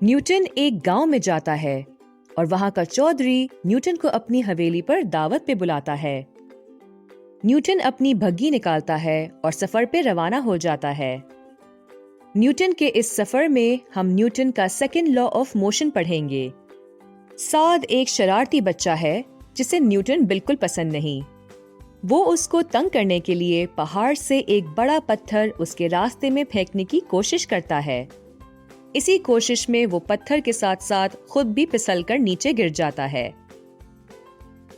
Newton ایک گاؤں میں جاتا ہے اور وہاں کا چودھری نیوٹن کو اپنی حویلی پر دعوت پہ بلاتا ہے۔ نیوٹن اپنی بھگی نکالتا ہے اور سفر پہ روانہ ہو جاتا ہے۔ نیوٹن کے اس سفر میں ہم نیوٹن کا سیکنڈ لا آف موشن پڑھیں گے۔ سعد ایک شرارتی بچہ ہے جسے نیوٹن بالکل پسند نہیں۔ وہ اس کو تنگ کرنے کے لیے پہاڑ سے ایک بڑا پتھر اس کے راستے میں پھینکنے کی کوشش کرتا ہے۔ اسی کوشش میں وہ پتھر کے ساتھ ساتھ خود بھی پھسل کر نیچے گر جاتا ہے۔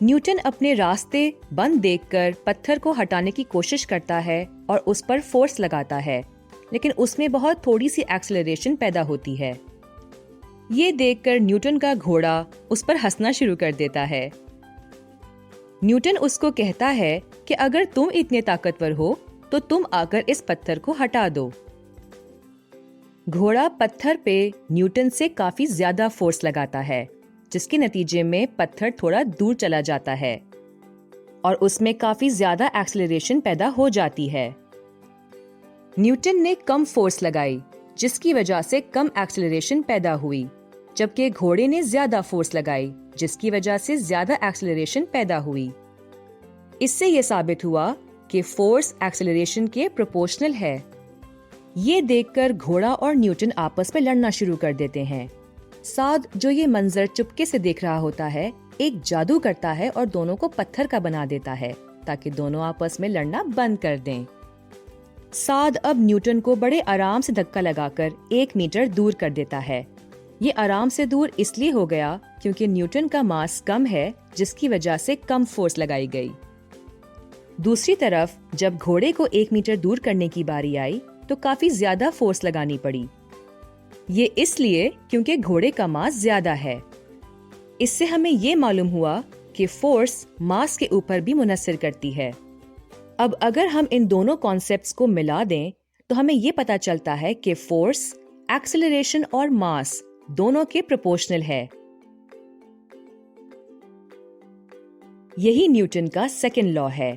نیوٹن اپنے راستے بند دیکھ کر پتھر کو ہٹانے کی کوشش کرتا ہے اور اس پر فورس لگاتا ہے، لیکن اس میں بہت تھوڑی سی ایکسلریشن پیدا ہوتی ہے۔ یہ دیکھ کر نیوٹن کا گھوڑا اس پر ہنسنا شروع کر دیتا ہے۔ نیوٹن اس کو کہتا ہے کہ اگر تم اتنے طاقتور ہو تو تم آ کر اس پتھر کو ہٹا دو۔ گھوڑا پتھر پہ نیوٹن سے کافی زیادہ فورس لگاتا ہے، جس کے نتیجے میں پتھر تھوڑا دور چلا جاتا ہے اور اس میں کافی زیادہ ایکسلریشن پیدا ہو جاتی ہے۔ نیوٹن نے کم فورس لگائی، جس کی وجہ سے کم ایکسلریشن پیدا ہوئی، جبکہ گھوڑے نے زیادہ فورس لگائی، جس کی وجہ سے زیادہ ایکسلریشن پیدا ہوئی۔ اس سے یہ ثابت ہوا کہ فورس ایکسلریشن کے پروپورشنل ہے۔ یہ دیکھ کر گھوڑا اور نیوٹن آپس میں لڑنا شروع کر دیتے ہیں۔ سعد، جو یہ منظر چپکے سے دیکھ رہا ہوتا ہے، ایک جادو کرتا ہے اور دونوں کو پتھر کا بنا دیتا ہے تاکہ دونوں آپس میں لڑنا بند کر دیں۔ سعد اب نیوٹن کو بڑے آرام سے دھکا لگا کر 1 میٹر دور کر دیتا ہے۔ یہ آرام سے دور اس لیے ہو گیا کیونکہ نیوٹن کا ماس کم ہے، جس کی وجہ سے کم فورس لگائی گئی۔ دوسری طرف جب گھوڑے کو 1 میٹر دور کرنے کی باری آئی تو کافی زیادہ فورس لگانی پڑی۔ یہ اس لیے کیونکہ گھوڑے کا ماس زیادہ ہے۔ اس سے ہمیں یہ معلوم ہوا کہ فورس ماس کے اوپر بھی منحصر کرتی ہے۔ اب اگر ہم ان دونوں کانسیپٹس کو ملا دیں تو ہمیں یہ پتہ چلتا ہے کہ فورس، ایکسلریشن اور ماس دونوں کے پروپورشنل ہے۔ یہی نیوٹن کا سیکنڈ لا ہے۔